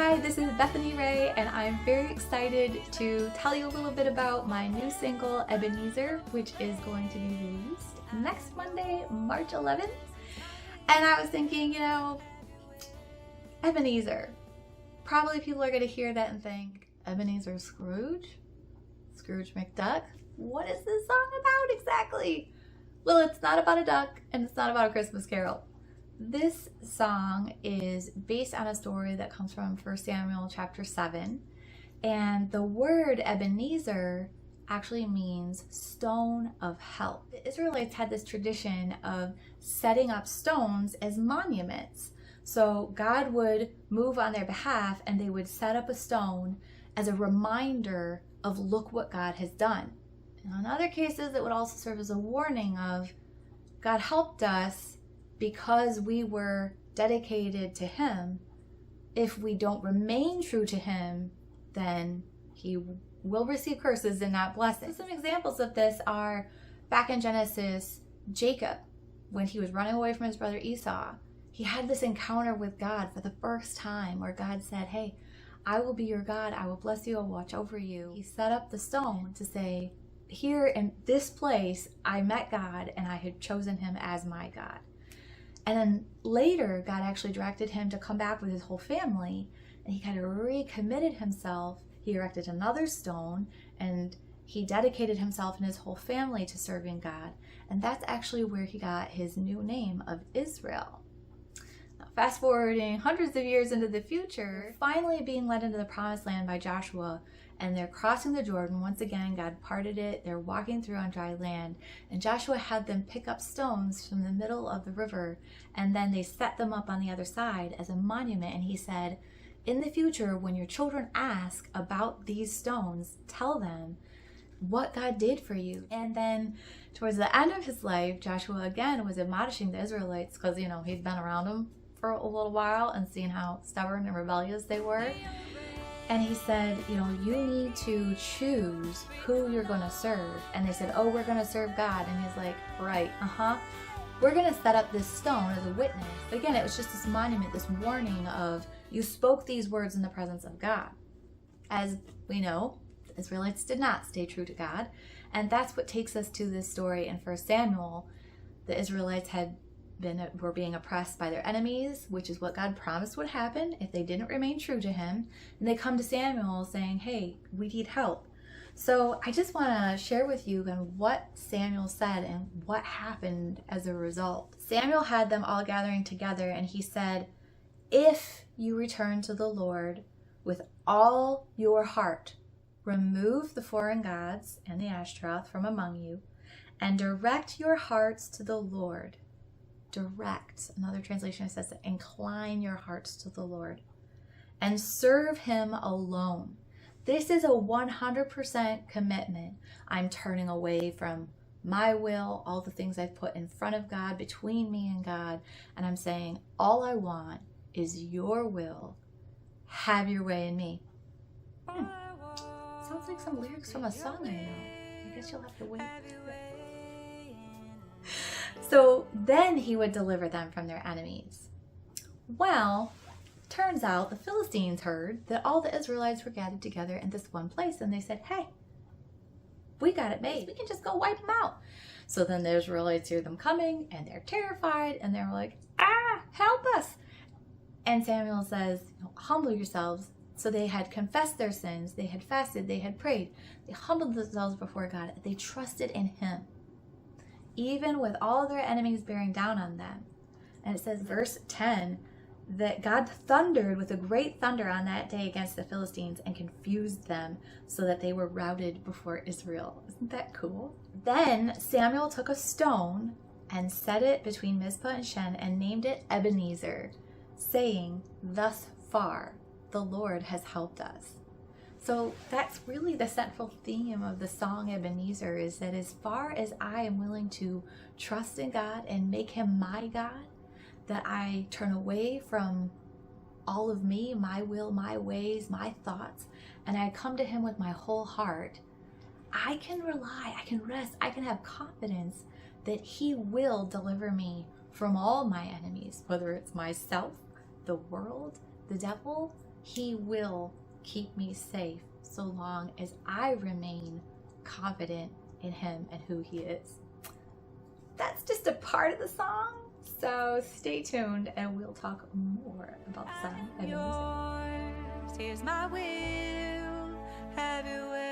Hi, this is Bethany Rae, and I'm very excited to tell you a little bit about my new single, Ebenezer, which is going to be released next Monday, March 11th. And I was thinking, Ebenezer. Probably people are going to hear that and think, Ebenezer Scrooge? Scrooge McDuck? What is this song about exactly? Well, it's not about a duck, and it's not about a Christmas carol. This song is based on a story that comes from 1 Samuel chapter 7. And the word Ebenezer actually means stone of help. The Israelites had this tradition of setting up stones as monuments. So God would move on their behalf and they would set up a stone as a reminder of look what God has done. And in other cases, it would also serve as a warning of God helped us because we were dedicated to Him. If we don't remain true to Him, then He will receive curses and not blessings. Some examples of this are back in Genesis, Jacob, when he was running away from his brother Esau, he had this encounter with God for the first time where God said, hey, I will be your God, I will bless you, I'll watch over you. He set up the stone to say, here in this place, I met God and I had chosen Him as my God. And then later, God actually directed him to come back with his whole family, and he kind of recommitted himself. He erected another stone, and he dedicated himself and his whole family to serving God. And that's actually where he got his new name of Israel. Now, fast forwarding hundreds of years into the future, finally being led into the promised land by Joshua, and they're crossing the Jordan. Once again, God parted it. They're walking through on dry land. And Joshua had them pick up stones from the middle of the river, and then they set them up on the other side as a monument. And he said, in the future, when your children ask about these stones, tell them what God did for you. And then towards the end of his life, Joshua again was admonishing the Israelites because, he'd been around them for a little while and seen how stubborn and rebellious they were. And he said, you need to choose who you're going to serve. And they said, oh, we're going to serve God. And he's like, right, we're going to set up this stone as a witness. But again, it was just this monument, this warning of you spoke these words in the presence of God. As we know, the Israelites did not stay true to God. And that's what takes us to this story in 1 Samuel. The Israelites were being oppressed by their enemies, which is what God promised would happen if they didn't remain true to Him. And they come to Samuel saying, hey, we need help. So I just want to share with you what Samuel said and what happened as a result. Samuel had them all gathering together, and he said, if you return to the Lord with all your heart, remove the foreign gods and the Ashtaroth from among you, and direct your hearts to the Lord. Direct. Another translation says, incline your hearts to the Lord and serve Him alone. This is a 100% commitment. I'm turning away from my will, all the things I've put in front of God, between me and God, and I'm saying, all I want is your will. Have your way in me. Sounds like some lyrics from a song I know. I guess you'll have to wait. So then He would deliver them from their enemies. Well, turns out the Philistines heard that all the Israelites were gathered together in this one place, and they said, hey, we got it made. We can just go wipe them out. So then the Israelites hear them coming, and they're terrified, and they're like, help us. And Samuel says, humble yourselves. So they had confessed their sins. They had fasted. They had prayed. They humbled themselves before God. They trusted in Him, even with all their enemies bearing down on them. And it says, verse 10, that God thundered with a great thunder on that day against the Philistines and confused them so that they were routed before Israel. Isn't that cool? Then Samuel took a stone and set it between Mizpah and Shen and named it Ebenezer, saying, thus far the Lord has helped us. So that's really the central theme of the song Ebenezer, is that as far as I am willing to trust in God and make Him my God, that I turn away from all of me, my will, my ways, my thoughts, and I come to Him with my whole heart, I can rely, I can rest, I can have confidence that He will deliver me from all my enemies, whether it's myself, the world, the devil. He will keep me safe so long as I remain confident in him and who he is. That's just a part of the song, so stay tuned and we'll talk more about the song. Yours, here's my will, have your way.